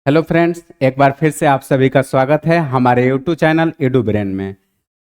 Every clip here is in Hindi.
हेलो फ्रेंड्स, एक बार फिर से आप सभी का स्वागत है हमारे यूट्यूब चैनल एडू ब्रेन में।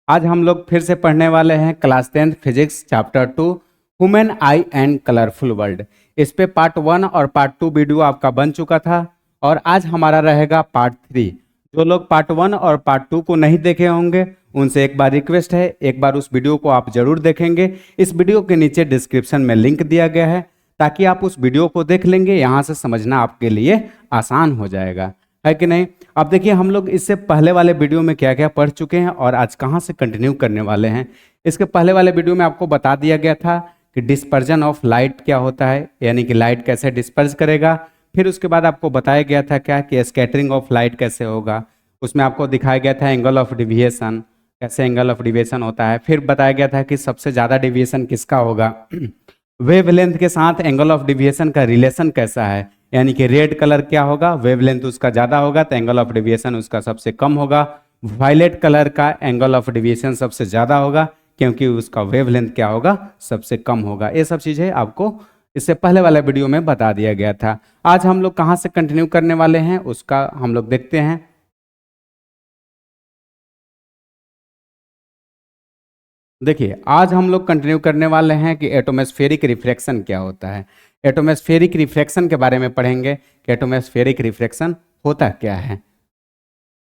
आज हम लोग फिर से पढ़ने वाले हैं class 10 physics chapter 2 human I and colourful world. इस पे पार्ट 1 और पार्ट 2 वीडियो आपका बन चुका था और आज हमारा रहेगा पार्ट 3। जो लोग पार्ट 1 और पार्ट 2 को नहीं देखे होंगे उनसे एक बार रिक्वेस्ट है, एक बार उस वीडियो को आप जरूर देखेंगे। इस वीडियो के नीचे डिस्क्रिप्शन में लिंक दिया गया है ताकि आप उस वीडियो को देख लेंगे, यहाँ से समझना आपके लिए आसान हो जाएगा, है कि नहीं। अब देखिए हम लोग इससे पहले वाले वीडियो में क्या क्या पढ़ चुके हैं और आज कहाँ से कंटिन्यू करने वाले हैं। इसके पहले वाले वीडियो में आपको बता दिया गया था कि डिस्पर्जन ऑफ लाइट क्या होता है, यानी कि लाइट कैसे डिस्पर्ज करेगा। फिर उसके बाद आपको बताया गया था क्या कि स्कैटरिंग ऑफ लाइट कैसे होगा। उसमें आपको दिखाया गया था एंगल ऑफ डिविएशन, कैसे एंगल ऑफ डिविएशन होता है। फिर बताया गया था कि सबसे ज़्यादा डिविएशन किसका होगा, वेवलेंथ के साथ एंगल ऑफ डिविएशन का रिलेशन कैसा है, यानी कि रेड कलर क्या होगा, वेवलेंथ उसका ज़्यादा होगा तो एंगल ऑफ डिविएशन उसका सबसे कम होगा। वायलेट कलर का एंगल ऑफ डिविएशन सबसे ज़्यादा होगा क्योंकि उसका वेवलेंथ क्या होगा, सबसे कम होगा। ये सब चीज़ें आपको इससे पहले वाले वीडियो में बता दिया गया था। आज हम लोग कहाँ से कंटिन्यू करने वाले हैं उसका हम लोग देखते हैं। देखिए आज हम लोग कंटिन्यू करने वाले हैं कि एटोमॉस्फेरिक रिफ्रैक्शन क्या होता है। एटोमॉस्फेरिक रिफ्रैक्शन के बारे में पढ़ेंगे कि एटोमॉस्फेरिक रिफ्रैक्शन होता क्या है।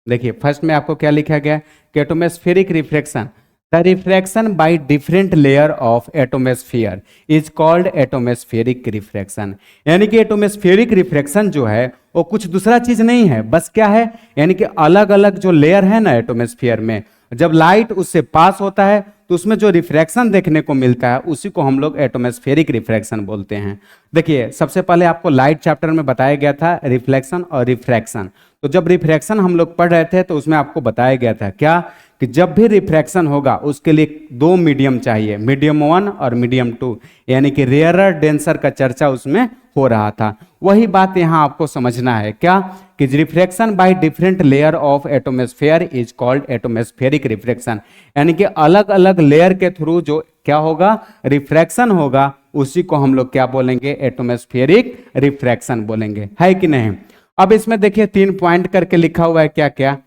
देखिए फर्स्ट में आपको क्या लिखा गया कि atmospheric refraction, the refraction by different layer of atmosphere is called atmospheric refraction. यानी कि एटोमॉस्फेरिक रिफ्रैक्शन जो है वो कुछ दूसरा चीज नहीं है, बस क्या है, यानी कि अलग अलग जो लेयर है ना एटोमॉस्फेयर में, जब लाइट उससे पास होता है तो उसमें जो रिफ्रैक्शन देखने को मिलता है उसी को हम लोग एटोमॉस्फेरिक रिफ्रैक्शन बोलते हैं। देखिए सबसे पहले आपको लाइट चैप्टर में बताया गया था रिफ्लेक्शन और रिफ्रैक्शन। तो जब रिफ्रैक्शन हम लोग पढ़ रहे थे तो उसमें आपको बताया गया था क्या कि जब भी रिफ्रैक्शन होगा उसके लिए दो मीडियम चाहिए, मीडियम 1 और मीडियम 2, यानी कि रेयरर डेंसर का चर्चा उसमें हो रहा था। वही बात यहाँ आपको समझना है क्या कि refraction by different layer of atmosphere is called atmospheric refraction. यानी कि अलग अलग लेयर के थ्रू जो क्या होगा, रिफ्रैक्शन होगा, उसी को हम लोग क्या बोलेंगे, एटोमॉस्फेरिक रिफ्रैक्शन बोलेंगे, है कि नहीं। अब इसमें देखिए 3 पॉइंट करके लिखा हुआ है क्या क्या,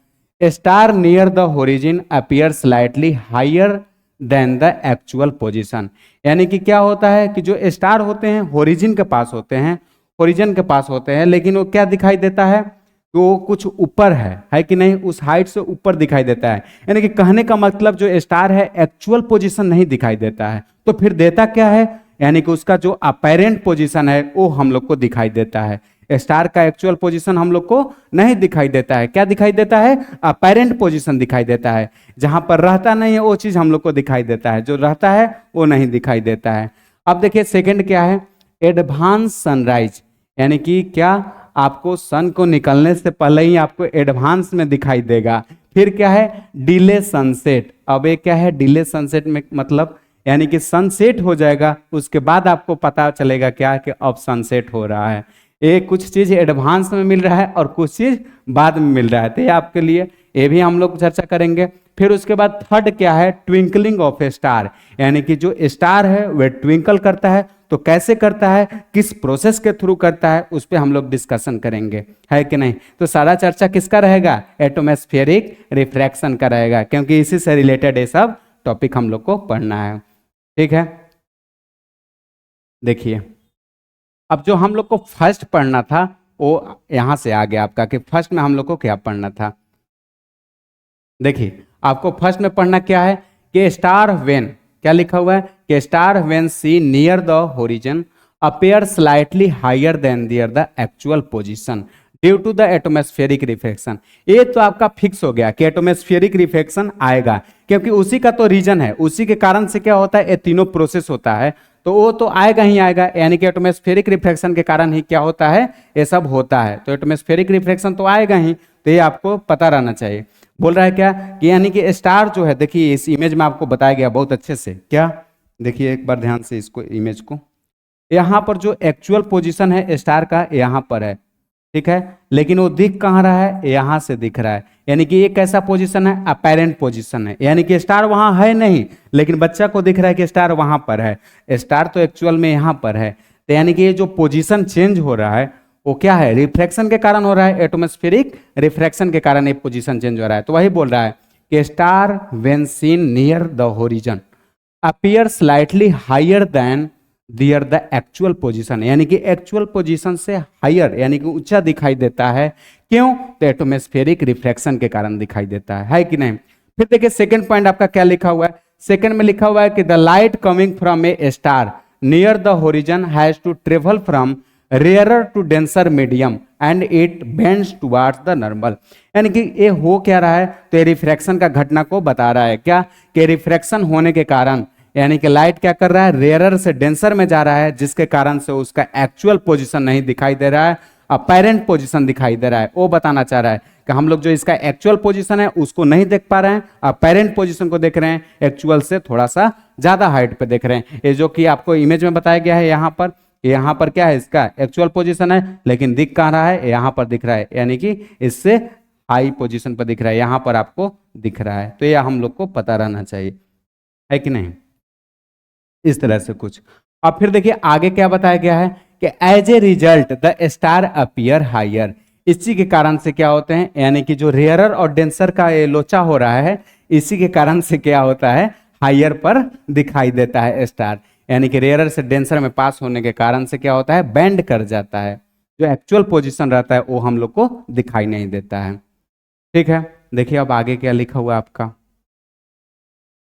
star near the horizon appear slightly higher than the actual position. यानी कि क्या होता है कि जो स्टार होते हैं होरिजिन के पास होते हैं, होरिजिन के पास होते हैं, लेकिन वो क्या दिखाई देता है, वो कुछ ऊपर है कि नहीं, उस हाइट से ऊपर दिखाई देता है। यानी कि कहने का मतलब जो स्टार है एक्चुअल पोजीशन नहीं दिखाई देता है, तो फिर देता क्या है, यानी कि उसका जो अपेरेंट पोजीशन है वो हम लोग को दिखाई देता है। स्टार का एक्चुअल पोजीशन हम लोग को नहीं दिखाई देता है, क्या दिखाई देता है, अपेरेंट पोजीशन दिखाई देता है। जहां पर रहता नहीं है वो चीज हम लोग को दिखाई देता है, जो रहता है वो नहीं दिखाई देता है। अब देखिए सेकंड क्या है, एडवांस सनराइज, यानी कि क्या आपको सन को निकलने से पहले ही आपको एडवांस में दिखाई देगा। फिर क्या है, डिले सनसेट। अब ये क्या है, डिले सनसेट में मतलब यानी कि सनसेट हो जाएगा उसके बाद आपको पता चलेगा क्या कि अब सनसेट हो रहा है। ये कुछ चीज एडवांस में मिल रहा है और कुछ चीज बाद में मिल रहा है, तो ये आपके लिए ये भी हम लोग चर्चा करेंगे। फिर उसके बाद थर्ड क्या है, ट्विंकलिंग ऑफ ए स्टार, यानी कि जो स्टार है वह ट्विंकल करता है, तो कैसे करता है, किस प्रोसेस के थ्रू करता है, उस पर हम लोग डिस्कशन करेंगे, है कि नहीं। तो सारा चर्चा किसका रहेगा, एटोमॉस्फेरिक रिफ्रैक्शन का रहेगा, क्योंकि इसी से रिलेटेड ये सब टॉपिक हम लोग को पढ़ना है, ठीक है। देखिए अब जो हम लोग को फर्स्ट पढ़ना था वो यहां से आ गया आपका कि फर्स्ट में हम लोग को क्या पढ़ना था। देखिए आपको फर्स्ट में पढ़ना क्या है कि स्टार वेन, क्या लिखा हुआ है कि star when see near the horizon appear slightly higher than their the actual position due to the atmospheric refraction. ये तो आपका फिक्स हो गया कि एटोमॉस्फेरिक रिफ्रैक्शन आएगा, क्योंकि उसी का तो रीजन है, उसी के कारण से क्या होता है, ये तीनों प्रोसेस होता है, तो वो तो आएगा ही आएगा। यानी कि एटोमॉस्फेरिक रिफ्रैक्शन के कारण ही क्या होता है, ये सब होता है, तो एटोमॉस्फेरिक रिफ्रैक्शन तो आएगा ही, तो ये आपको पता रहना चाहिए। बोल रहा है क्या कि यानी कि स्टार जो है, देखिए इस इमेज में आपको बताया गया बहुत अच्छे से, क्या देखिए एक बार ध्यान से इसको इमेज को, यहाँ पर जो एक्चुअल पोजीशन है स्टार का यहाँ पर है, ठीक है, लेकिन वो दिख कहाँ रहा है, यहाँ से दिख रहा है। यानी कि ये कैसा पोजीशन है, अपेरेंट पोजीशन है, यानी कि स्टार वहां है नहीं, लेकिन बच्चा को दिख रहा है कि स्टार वहां पर है, स्टार तो एक्चुअल में यहाँ पर है। तो यानी कि ये जो पोजीशन चेंज हो रहा है वो क्या है, रिफ्रैक्शन के कारण हो रहा है, एटमॉस्फेरिक रिफ्रैक्शन के कारण ये पोजीशन चेंज हो रहा है। तो वही बोल रहा है कि star when seen near the horizon appear slightly higher than their the actual position, यानी कि एक्चुअल पोजीशन से हायर यानी कि ऊंचा दिखाई देता है। क्यों? तो एटमॉस्फेरिक रिफ्रैक्शन के कारण दिखाई देता है कि नहीं। फिर देखिए सेकंड पॉइंट आपका क्या लिखा हुआ है, सेकंड में लिखा हुआ है कि the light coming from a star near the horizon has to travel from rarer to denser medium and it bends towards the normal, यानी कि ये हो क्या रहा है, तो ये रिफ्रैक्शन का घटना को बता रहा है क्या, कि रिफ्रैक्शन होने के कारण यानी कि लाइट क्या कर रहा है, रेयरर से डेंसर में जा रहा है, जिसके कारण से उसका एक्चुअल पोजीशन नहीं दिखाई दे रहा है, अपैरेंट पोजीशन दिखाई दे रहा है। वो बताना चाह रहा है कि हम लोग जो इसका एक्चुअल पोजीशन है उसको नहीं देख पा रहे हैं, अपैरेंट पोजीशन को देख रहे हैं, एक्चुअल से थोड़ा सा ज्यादा हाइट पे देख रहे हैं। ये जो कि आपको इमेज में बताया गया है यहाँ पर क्या है, इसका एक्चुअल पोजीशन है, लेकिन दिख कहाँ रहा है, यहाँ पर दिख रहा है, यानी कि इससे हाई पोजीशन पर दिख रहा है, यहाँ पर आपको दिख रहा है। तो यह हम लोग को पता रहना चाहिए, है कि नहीं, इस तरह से कुछ। अब फिर देखिए आगे क्या बताया गया है कि as a result the star appear higher, इसी के कारण से क्या होते हैं, यानी कि जो रेयरर और डेंसर का ये लोचा हो रहा है, इसी के कारण से क्या होता है, हायर पर दिखाई देता है स्टार, यानी कि रेयरर से डेंसर में पास होने के कारण से क्या होता है, बेंड कर जाता है, जो एक्चुअल पोजीशन रहता है वो हम लोग को दिखाई नहीं देता है। ठीक है, देखिए अब आगे क्या लिखा हुआ है आपका।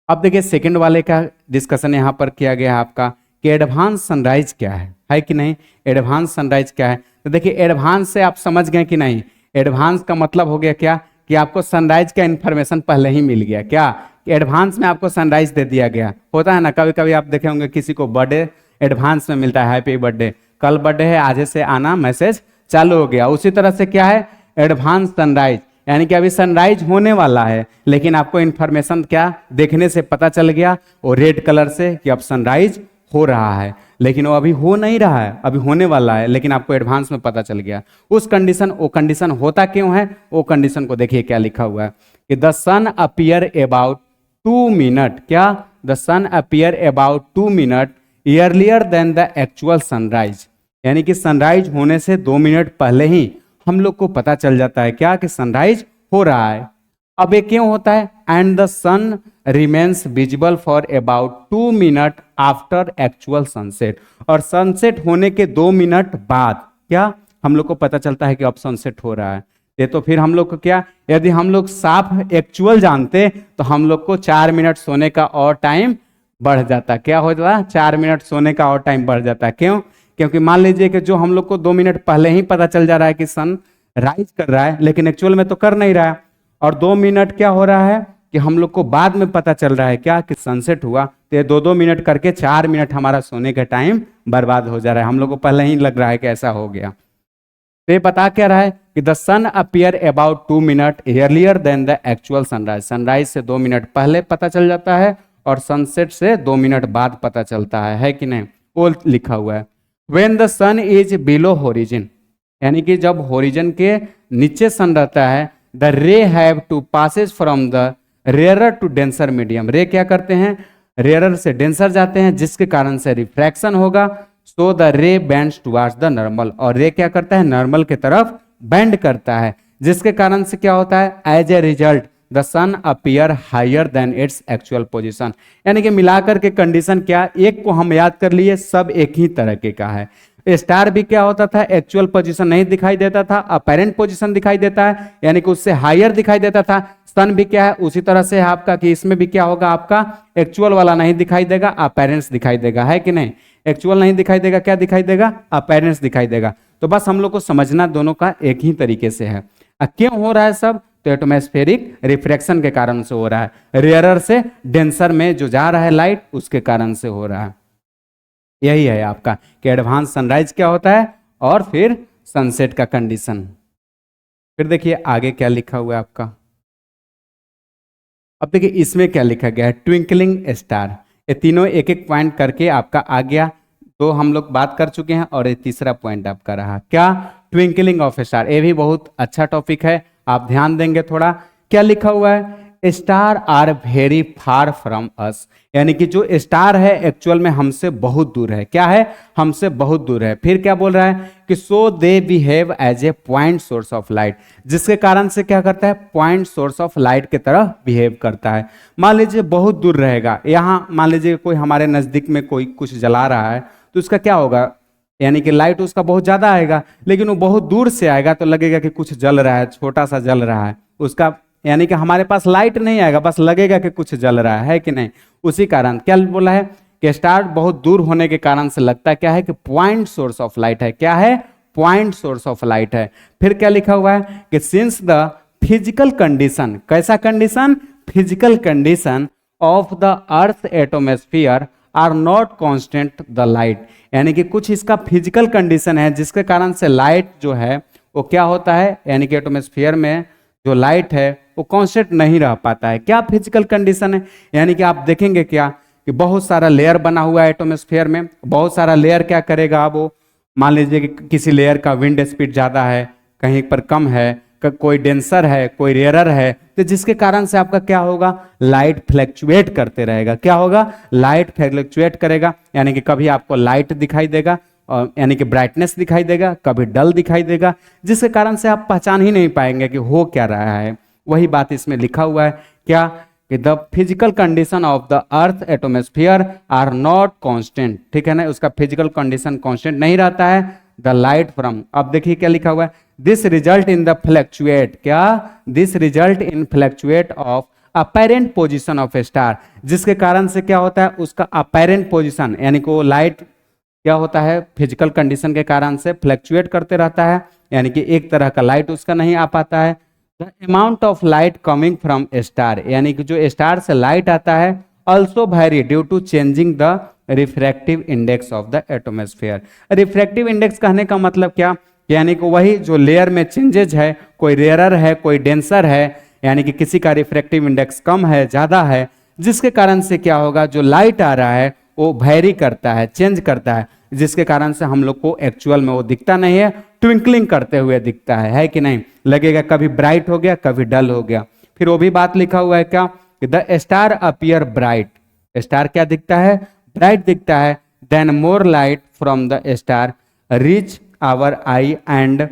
अब देखिए सेकंड वाले का डिस्कशन यहाँ पर किया गया है आपका कि एडवांस सनराइज क्या है कि नहीं, एडवांस सनराइज क्या है। तो देखिए एडवांस से आप समझ गए कि नहीं, एडवांस का मतलब हो गया क्या, कि आपको सनराइज का इन्फॉर्मेशन पहले ही मिल गया, क्या एडवांस में आपको सनराइज दे दिया गया। होता है ना, कभी कभी आप देखे होंगे किसी को बर्थडे एडवांस में मिलता है, हैप्पी बर्थडे, कल बर्थडे है, आज से आना मैसेज चालू हो गया। उसी तरह से क्या है, एडवांस सनराइज, यानी कि अभी सनराइज होने वाला है, लेकिन आपको इन्फॉर्मेशन क्या देखने से पता चल गया, और रेड कलर से कि अब सनराइज हो रहा है, लेकिन वो अभी हो नहीं रहा है, अभी होने वाला है, लेकिन आपको एडवांस में पता चल गया। उस कंडीशन, वो कंडीशन होता क्यों है, वो कंडीशन को देखिए क्या लिखा हुआ है कि the sun appear about 2 minute, क्या the sun appear about 2 minute earlier than the actual sunrise, यानी कि सनराइज होने से 2 मिनट पहले ही हम लोग को पता चल जाता है क्या, कि सनराइज हो रहा है। अब ये क्यों होता है, and the sun remains visible for about 2 minute after actual sunset, और सनसेट होने के 2 मिनट बाद क्या हम लोग को पता चलता है कि अब सनसेट हो रहा है। ये तो फिर हम लोग को क्या, यदि हम लोग साफ एक्चुअल जानते तो हम लोग को 4 मिनट सोने का और टाइम बढ़ जाता, क्या हो जाता, 4 मिनट सोने का और टाइम बढ़ जाता। क्यों? क्योंकि मान लीजिए कि जो हम लोग को 2 मिनट पहले ही पता चल जा रहा है कि सन राइज कर रहा है, लेकिन एक्चुअल में तो कर नहीं रहा है, और 2 मिनट क्या हो रहा है कि हम लोग को बाद में पता चल रहा है क्या, कि सनसेट हुआ। तो ये 2-2 मिनट करके 4 मिनट हमारा सोने का टाइम बर्बाद हो जा रहा है, हम लोग को पहले ही लग रहा है कि ऐसा हो गया। तो ये बता क्या रहा है कि the sun appear about 2 minute earlier than the actual sunrise, sunrise से 2 मिनट पहले पता चल जाता है, और सनसेट से 2 मिनट बाद पता चलता है कि नहीं, वो लिखा हुआ है। When the sun is below horizon, यानी कि जब होरिजन के नीचे सन रहता है, the ray have to passes from the rarer to denser medium, ray क्या करते हैं, रेयरर से डेंसर जाते हैं, जिसके कारण से रिफ्रैक्शन होगा, so the ray bends towards the normal, और रे क्या करता है, नॉर्मल की तरफ बेंड करता है, जिसके कारण से क्या होता है, as a result the sun appear higher than its actual position, यानी कि मिलाकर के कंडीशन क्या, एक को हम याद कर लिए, सब एक ही तरह के का है। स्टार भी क्या होता था, एक्चुअल पोजीशन नहीं दिखाई देता था, अपैरेंट पोजीशन दिखाई देता है, यानी कि उससे हायर दिखाई देता था। सन भी क्या है, उसी तरह से है आपका, कि इसमें भी क्या होगा, आपका एक्चुअल वाला नहीं दिखाई देगा, अपैरेंट्स दिखाई देगा, है कि नहीं, एक्चुअल नहीं दिखाई देगा, क्या दिखाई देगा, अपैरेंट्स दिखाई देगा। तो बस हम लोग को समझना दोनों का एक ही तरीके से है। क्यों हो रहा है सब, तो एटमॉस्फेरिक रिफ्रैक्शन के कारण से हो रहा है, रेयरर से डेंसर में जो जा रहा है लाइट, उसके कारण से हो रहा है। यही है आपका कि एडवांस सनराइज क्या होता है, और फिर सनसेट का कंडीशन। फिर देखिए आगे क्या लिखा हुआ है आपका। अब देखिए इसमें क्या लिखा गया है, ट्विंकलिंग स्टार। ये तीनों एक एक पॉइंट करके आपका आ गया, तो हम लोग बात कर चुके हैं, और ये तीसरा पॉइंट आपका रहा क्या, ट्विंकलिंग ऑफ स्टार। ये भी बहुत अच्छा टॉपिक है, आप ध्यान देंगे थोड़ा। क्या लिखा हुआ है, star are very far from us, यानी कि जो स्टार है एक्चुअल में हमसे बहुत दूर है। क्या है? हमसे बहुत दूर है। फिर क्या बोल रहा है कि so they behave as a point source of light, जिसके कारण से क्या करता है? पॉइंट सोर्स ऑफ लाइट की तरह बिहेव करता है। मान लीजिए बहुत दूर रहेगा, यहाँ मान लीजिए कोई हमारे नजदीक में कोई कुछ जला रहा है, तो उसका क्या होगा? यानी कि लाइट उसका बहुत ज्यादा आएगा, लेकिन वो बहुत दूर से आएगा तो लगेगा कि कुछ जल रहा है, छोटा सा जल रहा है उसका, यानी कि हमारे पास लाइट नहीं आएगा, बस लगेगा कि कुछ जल रहा है कि नहीं। उसी कारण क्या बोला है कि स्टार बहुत दूर होने के कारण से लगता क्या है कि पॉइंट सोर्स ऑफ लाइट है। क्या है? पॉइंट सोर्स ऑफ लाइट है। फिर क्या लिखा हुआ है कि सिंस द फिजिकल कंडीशन, कैसा condition? Physical condition of the earth atmosphere are not constant the light, यानी कि कुछ इसका फिजिकल कंडीशन है जिसके कारण से लाइट जो है वो क्या होता है, यानी कि एटमॉस्फेयर में जो लाइट है वो कांस्टेंट नहीं रह पाता है। क्या फिजिकल कंडीशन है? यानी कि आप देखेंगे क्या कि बहुत सारा लेयर बना हुआ है एटमॉस्फेयर में, बहुत सारा लेयर क्या करेगा, वो मान लीजिए कि किसी लेयर का विंड स्पीड ज्यादा है, कहीं पर कम है, कोई डेंसर है, कोई रेयरर है, तो जिसके कारण से आपका क्या होगा? लाइट फ्लैक्चुएट करते रहेगा। क्या होगा? लाइट फ्लैक्चुएट करेगा, यानी कि कभी आपको लाइट दिखाई देगा और यानी कि ब्राइटनेस दिखाई देगा, कभी डल दिखाई देगा, जिसके कारण से आप पहचान ही नहीं पाएंगे कि हो क्या रहा है। वही बात इसमें लिखा हुआ है क्या कि the physical condition of the earth atmosphere are not constant, ठीक है ना, उसका फिजिकल कंडीशन कांस्टेंट नहीं रहता है द लाइट फ्रॉम। अब देखिए क्या लिखा हुआ है, this result in the fluctuate, क्या? This result in fluctuate of apparent position of star, जिसके कारण से क्या होता है? उसका अपेरेंट पोजिशन, यानी कि वो लाइट क्या होता है? फिजिकल कंडीशन के कारण से फ्लैक्चुएट करते रहता है, यानी कि एक तरह का लाइट उसका नहीं आ पाता है। The amount of light coming from star, यानी कि जो स्टार से लाइट आता है also vary due to changing the refractive index of the atmosphere. Refractive index कहने का मतलब क्या? यानी कि वही जो लेयर में चेंजेज है, कोई रेयरर है, कोई डेंसर है, यानी कि किसी का रिफ्रैक्टिव इंडेक्स कम है, ज्यादा है, जिसके कारण से क्या होगा? जो लाइट आ रहा है वो वेरी करता है, चेंज करता है, जिसके कारण से हम लोग को एक्चुअल में वो दिखता नहीं है, ट्विंकलिंग करते हुए दिखता है कि नहीं? लगेगा कभी ब्राइट हो गया, कभी डल हो गया। फिर वो भी बात लिखा हुआ है क्या कि the star appear bright, star क्या दिखता है? ब्राइट दिखता है। Then more light from the star reach our eye and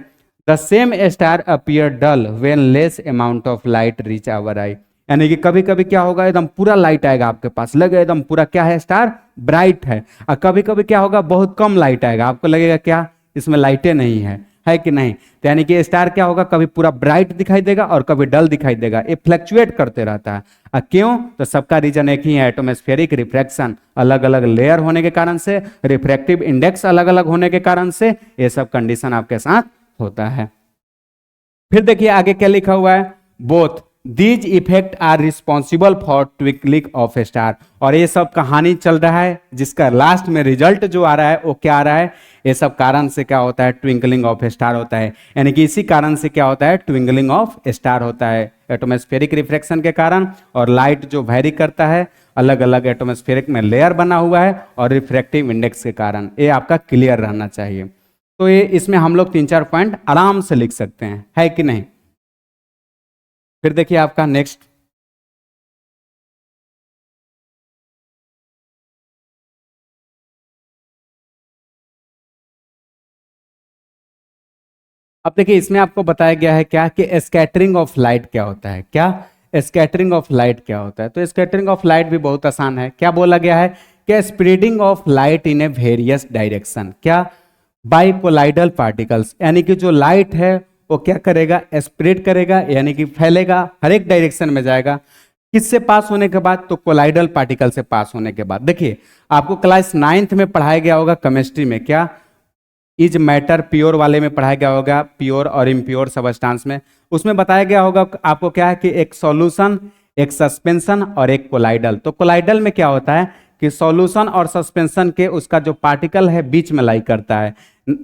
the same star appear dull when less amount of light reach our eye, यानी कि कभी कभी क्या होगा? एकदम पूरा लाइट आएगा आपके पास, लगे एकदम पूरा क्या है? स्टार ब्राइट है। और कभी कभी क्या होगा? बहुत कम लाइट आएगा, आपको लगेगा क्या इसमें लाइटें नहीं है कि नहीं? तो यानी कि स्टार क्या होगा? कभी पूरा ब्राइट दिखाई देगा और कभी डल दिखाई देगा, ये फ्लक्चुएट करते रहता है। क्यों? तो सबका रीजन एक ही है, एटमॉस्फेरिक रिफ्रैक्शन, अलग अलग लेयर होने के कारण से, रिफ्रैक्टिव इंडेक्स अलग अलग होने के कारण से ये सब कंडीशन आपके साथ होता है। फिर देखिए आगे क्या लिखा हुआ है, both these effect are responsible for twinkling of star, और ये सब कहानी चल रहा है जिसका लास्ट में रिजल्ट जो आ रहा है वो क्या आ रहा है? ये सब कारण से क्या होता है? ट्विंकलिंग ऑफ स्टार होता है, यानी कि इसी कारण से क्या होता है? ट्विंकलिंग ऑफ स्टार होता है, एटमॉस्फेरिक रिफ्रैक्शन के कारण, और लाइट जो वेरी करता है, अलग अलग एटमॉस्फेरिक में लेयर बना हुआ है, और रिफ्रैक्टिव इंडेक्स के कारण। ये आपका क्लियर रहना चाहिए। तो ये इसमें हम लोग 3-4 पॉइंट आराम से लिख सकते हैं, है कि नहीं? फिर देखिए आपका नेक्स्ट, अब देखिए इसमें आपको बताया गया है क्या कि स्कैटरिंग ऑफ लाइट क्या होता है। क्या? स्कैटरिंग ऑफ लाइट क्या होता है? तो स्कैटरिंग ऑफ लाइट भी बहुत आसान है। क्या बोला गया है कि spreading of light in A various direction, क्या? बाय कोलाइडल पार्टिकल्स, यानी कि जो लाइट है वो क्या करेगा? स्प्रेड करेगा, यानी कि फैलेगा, हर एक डायरेक्शन में जाएगा। किससे पास होने के बाद? तो कोलाइडल पार्टिकल से पास होने के बाद। देखिए आपको क्लास 9th में पढ़ाया गया होगा केमिस्ट्री में, क्या? इज मैटर प्योर वाले में पढ़ाया गया होगा, प्योर और इम्प्योर सबस्टांस में। उसमें बताया गया होगा आपको क्या है कि एक सॉल्यूशन, एक सस्पेंशन और एक कोलाइडल। तो कोलाइडल में क्या होता है कि सॉल्यूशन और सस्पेंशन के उसका जो पार्टिकल है बीच में लाई करता है।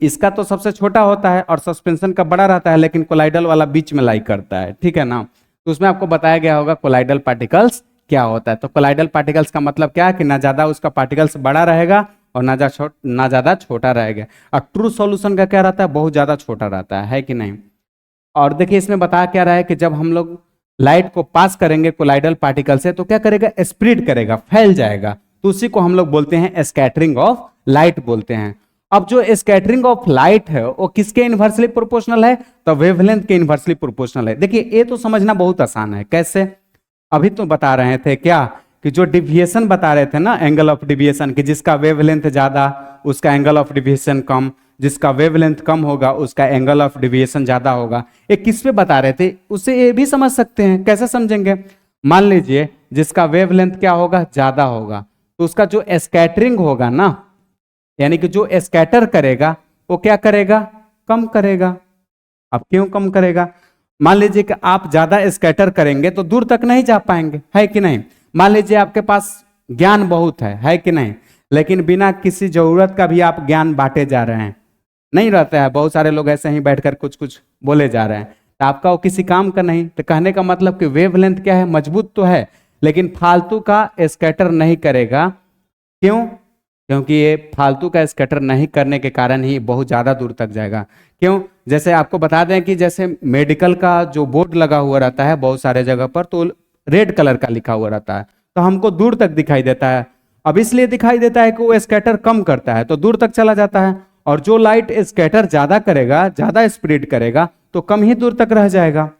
इसका तो सबसे छोटा होता है और सस्पेंशन का बड़ा रहता है, लेकिन कोलाइडल वाला बीच में लाई करता है, ठीक है ना? तो उसमें आपको बताया गया होगा कोलाइडल पार्टिकल्स क्या होता है। तो कोलाइडल पार्टिकल्स का मतलब क्या है कि ना ज्यादा उसका पार्टिकल्स बड़ा रहेगा और ना ज्यादा छोटा रहेगा। और ट्रू सॉल्यूशन का क्या रहता है? बहुत ज्यादा छोटा रहता है कि नहीं? और देखिए इसमें बताया क्या रहा है कि जब हम लोग लाइट को पास करेंगे कोलाइडल पार्टिकल से तो क्या करेगा, स्प्रेड करेगा, फैल जाएगा, तो उसी को हम लोग बोलते हैं स्कैटरिंग ऑफ लाइट बोलते हैं। अब जो स्कैटरिंग ऑफ लाइट है वो किसके इनवर्सली प्रोपोर्शनल है, तो वेवलेंथ के इनवर्सली प्रोपोर्शनल है। देखिए ये तो समझना बहुत आसान है, कैसे, अभी तो बता रहे थे क्या कि जो डिविएशन बता रहे थे ना, एंगल ऑफ डिविएशन, कि जिसका वेवलेंथ ज्यादा उसका एंगल ऑफ डिविएशन कम, जिसका वेवलेंथ कम होगा उसका एंगल ऑफ डिविएशन ज्यादा होगा। ये किस पे बता रहे थे, उससे ये भी समझ सकते हैं, कैसे समझेंगे, मान लीजिए जिसका वेवलेंथ क्या होगा, ज्यादा होगा, तो उसका जो स्कैटरिंग होगा ना, यानी कि जो स्कैटर करेगा वो क्या करेगा, कम करेगा। अब क्यों कम करेगा, मान लीजिए कि आप ज्यादा स्कैटर करेंगे तो दूर तक नहीं जा पाएंगे, है कि नहीं। मान लीजिए आपके पास ज्ञान बहुत है कि नहीं, लेकिन बिना किसी जरूरत का भी आप ज्ञान बांटे जा रहे हैं, नहीं रहता है, बहुत सारे लोग ऐसे ही बैठकर कुछ कुछ बोले जा रहे हैं, तो आपका वो किसी काम का नहीं। तो कहने का मतलब कि वेवलेंथ क्या है, मजबूत तो है लेकिन फालतू का स्कैटर नहीं करेगा। क्यों, क्योंकि ये फालतू का स्कैटर नहीं करने के कारण ही बहुत ज़्यादा दूर तक जाएगा। क्यों, जैसे आपको बता दें कि जैसे मेडिकल का जो बोर्ड लगा हुआ रहता है बहुत सारे जगह पर, तो रेड कलर का लिखा हुआ रहता है, तो हमको दूर तक दिखाई देता है। अब इसलिए दिखाई देता है कि वो स्कैटर कम करता है तो दूर तक चला जाता है, और जो लाइट स्कैटर ज्यादा करेगा, ज्यादा स्प्रेड करेगा, तो कम ही दूर तक रह जाएगा।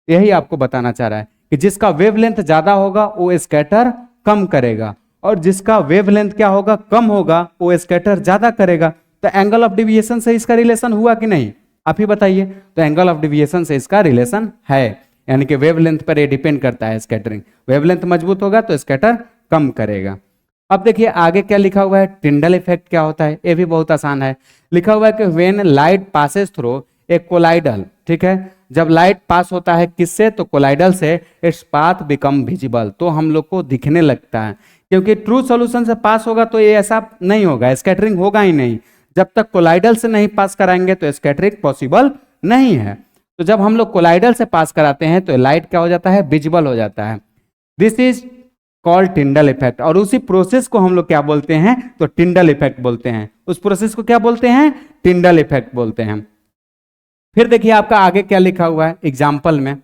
यही आपको बताना चाह रहा है कि जिसका वेवलेंथ ज्यादा होगा वो स्कैटर कम करेगा, और जिसका वेवलेंथ क्या होगा, कम होगा, वो स्कैटर ज्यादा करेगा। तो एंगल ऑफ डिविएशन से इसका रिलेशन हुआ कि नहीं, आप ही बताइए। तो एंगल ऑफ डिविएशन से इसका रिलेशन है, यानी कि वेवलेंथ पर ये डिपेंड करता है स्कैटरिंग। वेवलेंथ मजबूत होगा तो स्कैटर कम करेगा। अब देखिए आगे क्या लिखा हुआ है, टिंडल इफेक्ट क्या होता है, ये भी बहुत आसान है। लिखा हुआ है कि when light passes through a colloidal, ठीक है, जब लाइट पास होता है किससे, तो कोलाइडल से, इट्स पाथ बिकम विजिबल, तो हम लोग को दिखने लगता है। क्योंकि ट्रू सॉल्यूशन से पास होगा तो ये ऐसा नहीं होगा, स्कैटरिंग होगा ही नहीं। जब तक कोलाइडल से नहीं पास कराएंगे तो स्कैटरिंग पॉसिबल नहीं है। तो जब हम लोग कोलाइडल से पास कराते हैं तो लाइट क्या हो जाता है, विजिबल हो जाता है। This is called Tyndall effect, और उसी प्रोसेस को हम लोग क्या बोलते हैं, तो टिंडल इफेक्ट बोलते हैं। उस प्रोसेस को क्या बोलते हैं, टिंडल इफेक्ट बोलते हैं। फिर देखिए आपका आगे क्या लिखा हुआ है एग्जाम्पल में,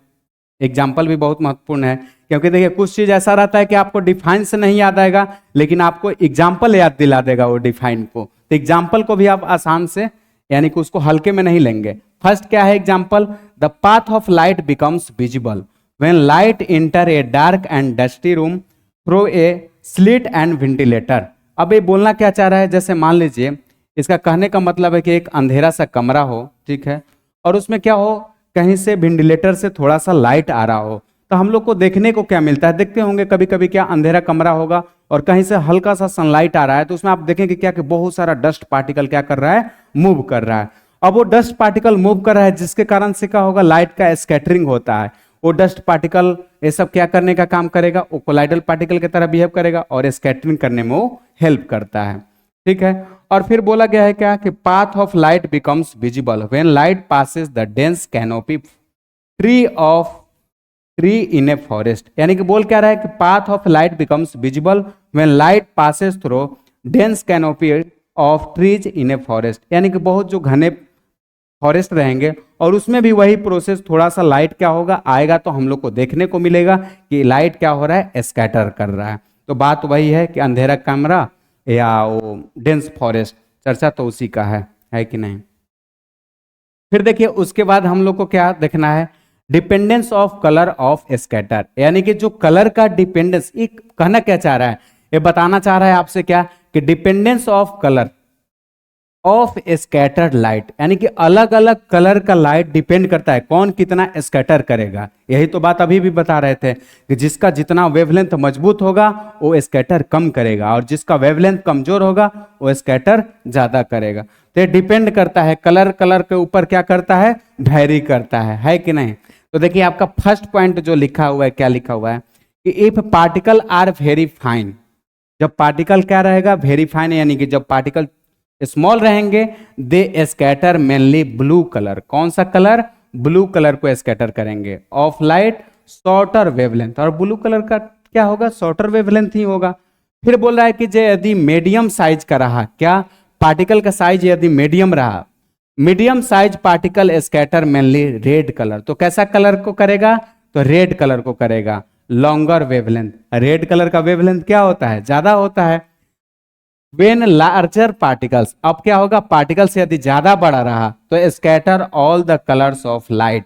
एग्जाम्पल भी बहुत महत्वपूर्ण है, क्योंकि देखिए कुछ चीज ऐसा रहता है कि आपको डिफाइन से नहीं याद आएगा, लेकिन आपको एग्जाम्पल याद दिला देगा वो डिफाइन को। तो एग्जाम्पल को भी आप आसान से, यानी कि उसको हल्के में नहीं लेंगे। फर्स्ट क्या है example, the path of light becomes visible when light enter a dark and dusty room through a slit and ventilator. अब ये बोलना क्या चाह रहा है, जैसे मान लीजिए इसका कहने का मतलब है कि एक अंधेरा सा कमरा हो, ठीक है, और उसमें क्या हो, कहीं से वेंटिलेटर से थोड़ा सा लाइट आ रहा हो, तो हम लोग को देखने को क्या मिलता है, देखते होंगे कभी कभी क्या, अंधेरा कमरा होगा और कहीं से हल्का सा सनलाइट आ रहा है, तो उसमें आप देखेंगे क्या कि बहुत सारा डस्ट पार्टिकल क्या कर रहा है, मूव कर रहा है। अब वो डस्ट पार्टिकल मूव कर रहा है जिसके कारण से क्या होगा, लाइट का स्कैटरिंग होता है। वो डस्ट पार्टिकल ये सब क्या करने का काम करेगा, वो कोलाइडल पार्टिकल की तरह बिहेव करेगा और स्कैटरिंग करने में वो हेल्प करता है, ठीक है। और फिर बोला गया है क्या कि path of light becomes visible when light passes the dense canopy tree in a forest, यानी कि बोल क्या रहा है कि path of light becomes visible when light passes through dense canopy of trees in a forest, यानी कि बहुत जो घने फॉरेस्ट रहेंगे और उसमें भी वही प्रोसेस, थोड़ा सा लाइट क्या होगा, आएगा तो हम लोग को देखने को मिलेगा कि लाइट क्या हो रहा है, स्कैटर कर रहा है। तो बात वही है कि अंधेरा कमरा या वो डेंस फॉरेस्ट, चर्चा तो उसी का है कि नहीं। फिर देखिए उसके बाद हम लोग को क्या देखना है, dependence of colour of scatter, यानी कि जो कलर का डिपेंडेंस, ये कहना क्या चाह रहा है, ये बताना चाह रहा है आपसे क्या कि dependence of colour of scattered light, यानी कि अलग अलग कलर का लाइट डिपेंड करता है कौन कितना स्कैटर करेगा। यही तो बात अभी भी बता रहे थे कि जिसका जितना वेवलेंथ मजबूत होगा वो स्कैटर कम करेगा, और जिसका वेवलेंथ कमजोर होगा वो स्कैटर ज्यादा करेगा। तो ये डिपेंड करता है, कलर के ऊपर क्या करता है, वैरी करता है कि नहीं। तो देखिए आपका फर्स्ट पॉइंट जो लिखा हुआ है, क्या लिखा हुआ है कि if particle are very fine, जब पार्टिकल क्या रहेगा, वेरी फाइन, यानी कि जब पार्टिकल स्मॉल रहेंगे, दे स्कैटर मेनली ब्लू कलर, कौन सा कलर, ब्लू कलर को स्कैटर करेंगे, ऑफ लाइट शॉर्टर वेवलेंथ, और ब्लू कलर का क्या होगा, शॉर्टर वेवलेंथ ही होगा। फिर बोल रहा है कि जो यदि मीडियम साइज का रहा, क्या पार्टिकल का साइज यदि मीडियम रहा, medium size particle scatter mainly red colour, तो कैसा कलर को करेगा, तो तो रेड कलर को करेगा। लॉन्गर वेवलेंथ, रेड कलर का वेवलेंथ क्या होता है, ज्यादा होता है। वेन लार्जर पार्टिकल्स, अब क्या होगा, पार्टिकल्स यदि ज्यादा बड़ा रहा तो scatter all the colours of light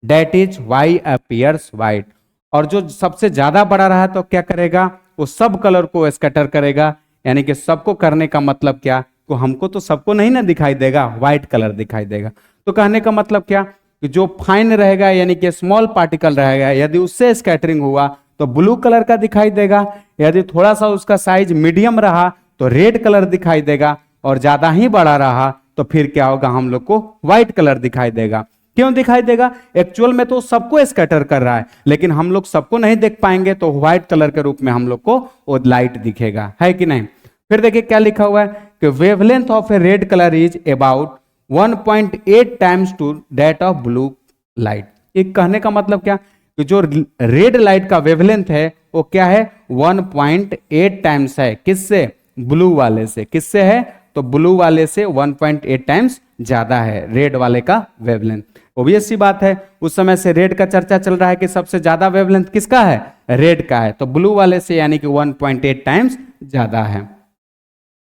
that is why appears white, और जो सबसे ज्यादा बड़ा रहा तो क्या करेगा, वो सब कलर को स्कैटर करेगा। यानी कि सबको करने का मतलब क्या, तो हमको तो सबको नहीं ना दिखाई देगा, व्हाइट कलर दिखाई देगा। तो कहने का मतलब क्या कि जो फाइन रहेगा यानी कि स्मॉल पार्टिकल रहेगा, यदि उससे स्कैटरिंग हुआ तो ब्लू कलर का दिखाई देगा। यदि थोड़ा सा उसका साइज मीडियम रहा तो रेड कलर दिखाई देगा, और ज्यादा ही बड़ा रहा तो फिर क्या होगा, हम लोग को व्हाइट कलर दिखाई देगा। क्यों दिखाई देगा, एक्चुअल में तो सबको स्कैटर कर रहा है, लेकिन हम लोग सबको नहीं देख पाएंगे, तो व्हाइट कलर के रूप में हम लोग को वो लाइट दिखेगा, है कि नहीं। फिर देखिए क्या लिखा हुआ है कि wavelength of a red colour is about 1.8 times to that of blue light. एक कहने का मतलब क्या कि जो रेड लाइट का वेवलेंथ है वो क्या है, 1.8 टाइम्स है, किससे, ब्लू वाले से। किससे है, तो ब्लू वाले से 1.8 टाइम्स ज्यादा है रेड वाले का वेवलेंथ। ओबियस सी बात है, उस समय से रेड का चर्चा चल रहा है कि सबसे ज्यादा वेवलेंथ किसका है, रेड का है, तो ब्लू वाले से यानी कि 1.8 टाइम्स ज्यादा है।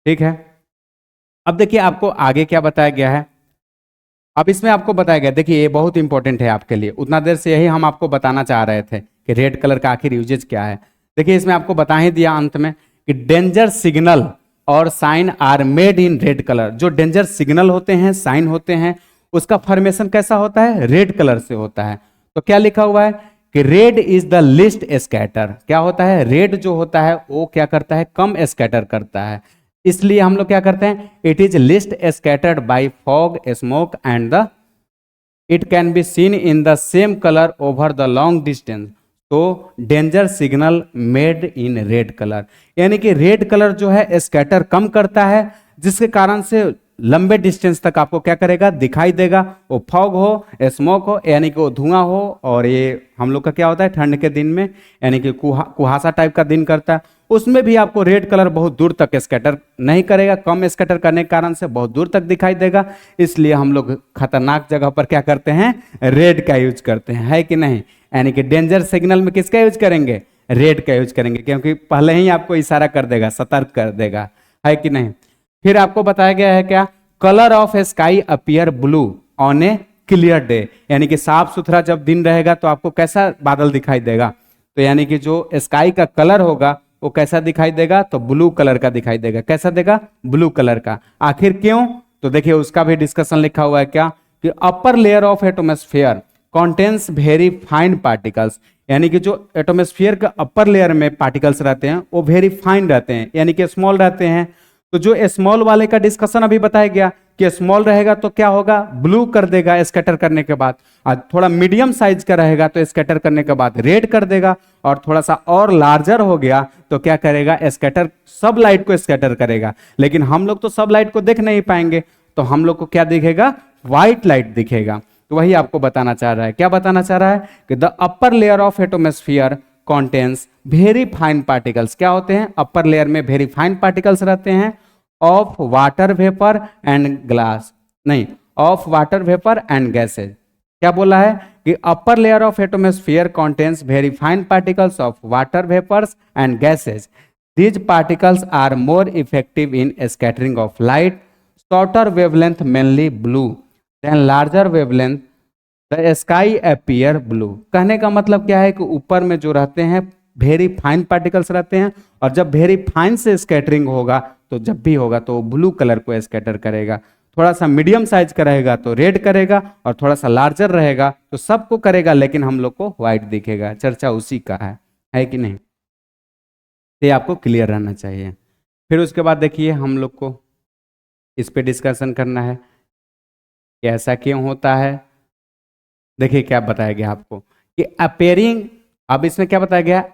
ठीक है, अब देखिए आपको आगे क्या बताया गया है। अब इसमें आपको बताया गया, देखिए ये बहुत इंपॉर्टेंट है आपके लिए, उतना देर से यही हम आपको बताना चाह रहे थे कि रेड कलर का आखिर यूजेज क्या है। देखिए इसमें आपको बता ही दिया अंत में कि डेंजर सिग्नल और sign are made in red colour. जो डेंजर सिग्नल होते हैं, साइन होते हैं, उसका फॉर्मेशन कैसा होता है, रेड कलर से होता है। तो क्या लिखा हुआ है कि red is the list scatter. क्या होता है, रेड जो होता है वो क्या करता है, कम स्कैटर करता है, इसलिए हम लोग क्या करते हैं, it is least scattered by fog smoke and the it can be seen in the same colour over the long distance. तो danger signal made in red colour, यानी कि रेड कलर जो है स्कैटर कम करता है, जिसके कारण से लंबे डिस्टेंस तक आपको क्या करेगा, दिखाई देगा। वो फॉग हो, स्मोक हो, यानी कि वो धुआं हो, और ये हम लोग का क्या होता है ठंड के दिन में, यानी कि कुहासा टाइप का दिन करता है, उसमें भी आपको रेड कलर बहुत दूर तक स्कैटर नहीं करेगा, कम स्कैटर करने के कारण से बहुत दूर तक दिखाई देगा। इसलिए हम लोग खतरनाक जगह पर क्या करते हैं, रेड का यूज करते हैं, है कि नहीं। यानी कि डेंजर सिग्नल में किसका यूज करेंगे, रेड का यूज करेंगे, क्योंकि पहले ही आपको इशारा कर देगा, सतर्क कर देगा, है कि नहीं। फिर आपको बताया गया है क्या, colour of sky appear blue on A clear day, यानी कि साफ सुथरा जब दिन रहेगा तो आपको कैसा बादल दिखाई देगा, तो यानी कि जो स्काई का कलर होगा वो कैसा दिखाई देगा, तो ब्लू कलर का दिखाई देगा। कैसा देगा, ब्लू कलर का। आखिर क्यों, तो देखिए उसका भी डिस्कशन लिखा हुआ है क्या, कि upper layer of atmosphere contains very fine particles, यानी कि जो एटमॉस्फेयर का अपर लेयर में पार्टिकल्स रहते हैं वो वेरी फाइन रहते हैं, यानी कि स्मॉल रहते हैं। तो जो स्मॉल वाले का डिस्कशन अभी बताया गया कि स्मॉल रहेगा तो क्या होगा, ब्लू कर देगा स्कैटर करने के बाद, और थोड़ा मीडियम साइज का रहेगा तो स्कैटर करने के बाद रेड कर देगा, और थोड़ा सा और लार्जर हो गया तो क्या करेगा, स्कैटर सब लाइट को स्कैटर करेगा। लेकिन हम लोग तो सब लाइट को देख नहीं पाएंगे, तो हम लोग को क्या दिखेगा, व्हाइट लाइट दिखेगा। तो वही आपको बताना चाह रहा है, क्या बताना चाह रहा है कि the upper layer of atmosphere contains very fine particles. क्या होते हैं, अपर लेयर में वेरी फाइन पार्टिकल्स रहते हैं of water vapour and glass, नहीं, of water vapour and gases. क्या बोला है कि upper layer of atmosphere contains very fine particles of water vapours and gases. These particles are more effective in scattering of light, shorter wavelength mainly blue than larger wavelength the sky appear blue. कहने का मतलब क्या है कि ऊपर में जो रहते हैं वेरी फाइन पार्टिकल्स रहते हैं, और जब वेरी फाइन से स्कैटरिंग होगा तो जब भी होगा तो ब्लू कलर को स्कैटर करेगा। थोड़ा सा मीडियम साइज का रहेगा तो रेड करेगा, और थोड़ा सा लार्जर रहेगा तो सबको करेगा, लेकिन हम लोग को व्हाइट दिखेगा। चर्चा उसी का है कि नहीं, ये आपको क्लियर रहना चाहिए। फिर उसके बाद देखिए हम लोग को इस पे डिस्कशन करना है कि ऐसा क्यों होता है। देखिए क्या बताया गया आपको कि अपेयरिंग, अब इसमें क्या बताया गया,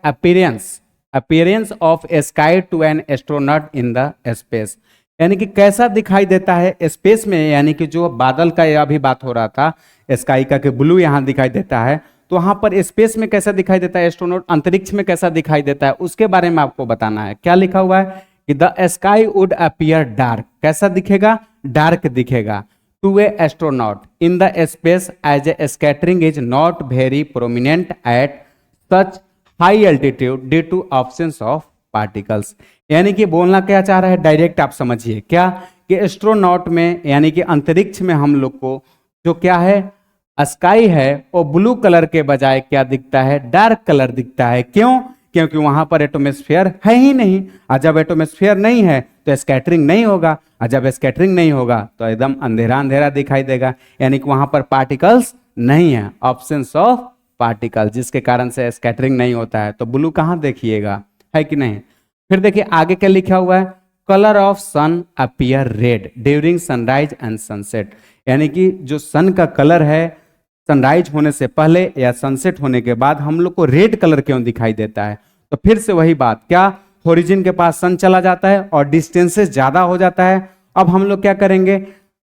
appearance of sky to an astronaut in the space, यानी कि कैसा दिखाई देता है स्पेस में, यानी कि जो बादल का अभी बात हो रहा था स्काई का कि ब्लू यहाँ दिखाई देता है, तो वहां पर स्पेस में कैसा दिखाई देता है, एस्ट्रोनॉट अंतरिक्ष में कैसा दिखाई देता है, उसके बारे में आपको बताना है। क्या लिखा हुआ है कि the sky would appear dark, कैसा दिखेगा, डार्क दिखेगा, to a astronaut in the space as a scattering is not very prominent at such high altitude due to absence of particles. यानी कि बोलना क्या चाह रहा है, डायरेक्ट आप समझिए क्या कि एस्ट्रोनॉट में यानी कि अंतरिक्ष में हम लोग को जो क्या है स्काई है वो ब्लू कलर के बजाय क्या दिखता है, डार्क कलर दिखता है। क्यों? क्योंकि वहां पर एटमॉस्फेयर है ही नहीं, और जब एटमॉस्फेयर नहीं है तो स्कैटरिंग नहीं होगा, और जब स्कैटरिंग नहीं होगा तो एकदम अंधेरा अंधेरा दिखाई देगा, यानी कि वहां पर पार्टिकल्स नहीं है, ऑब्सेंस ऑफ पार्टिकल, जिसके कारण से स्कैटरिंग नहीं होता है। तो ब्लू कहाँ देखिएगा, है कि नहीं। फिर देखिए आगे क्या लिखा हुआ है, colour of sun appear red during sunrise and sunset. यानी कि जो सन का कलर है सनराइज होने से पहले या सनसेट होने के बाद हम लोग को रेड कलर क्यों दिखाई देता है। तो फिर से वही बात, क्या होरिजिन के पास सन चला जाता है और डिस्टेंसेस ज्यादा हो जाता है। अब हम लोग क्या करेंगे,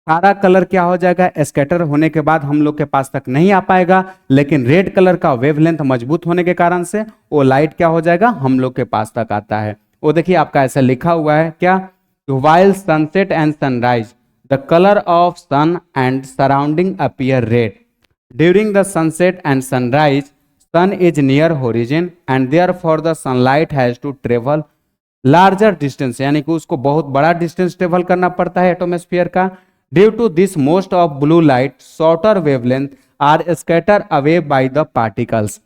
सारा कलर क्या हो जाएगा, स्कैटर होने के बाद हम लोग के पास तक नहीं आ पाएगा, लेकिन रेड कलर का वेवलेंथ मजबूत होने के कारण से वो लाइट क्या हो जाएगा, हम लोग के पास तक आता है। वो देखिए आपका ऐसा लिखा हुआ है क्या, while sunset and sunrise the colour of sun and surrounding appear red during the sunset and sunrise sun is near horizon and therefore the sunlight has to travel larger distance, यानी कि उसको बहुत बड़ा डिस्टेंस ट्रेवल करना पड़ता है एटमॉस्फेयर का। Due to this most of blue light shorter wavelength are scatter away by the particles.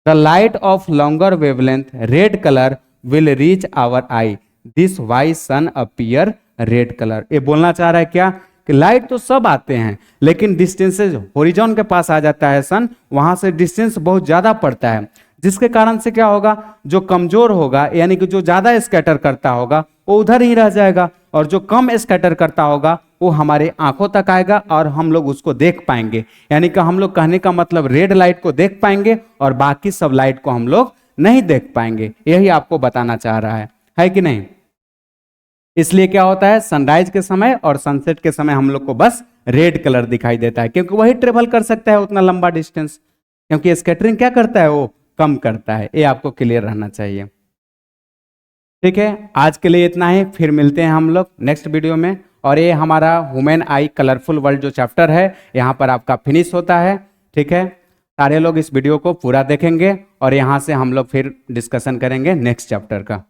The light of longer wavelength red colour will reach our eye, this why sun appear red colour. ये बोलना चाह रहा है क्या कि लाइट तो सब आते हैं लेकिन डिस्टेंसेज होरिजॉन के पास आ जाता है सन, वहां से डिस्टेंस बहुत ज्यादा पड़ता है, जिसके कारण से क्या होगा, जो कमजोर होगा यानी कि जो ज्यादा स्कैटर करता होगा वो उधर ही रह जाएगा, और जो कम स्कैटर करता होगा वो हमारे आंखों तक आएगा और हम लोग उसको देख पाएंगे। यानी कि हम लोग कहने का मतलब रेड लाइट को देख पाएंगे और बाकी सब लाइट को हम लोग नहीं देख पाएंगे, यही आपको बताना चाह रहा है कि नहीं। इसलिए क्या होता है, सनराइज के समय और सनसेट के समय हम लोग को बस रेड कलर दिखाई देता है, क्योंकि वही ट्रेवल कर सकता है उतना लंबा डिस्टेंस, क्योंकि स्कैटरिंग क्या करता है, वो कम करता है। ये आपको क्लियर रहना चाहिए। ठीक है, आज के लिए इतना ही, फिर मिलते हैं हम लोग नेक्स्ट वीडियो में। और ये हमारा ह्यूमन आई कलरफुल वर्ल्ड जो चैप्टर है यहाँ पर आपका फिनिश होता है। ठीक है, सारे लोग इस वीडियो को पूरा देखेंगे और यहाँ से हम लोग फिर डिस्कशन करेंगे नेक्स्ट चैप्टर का।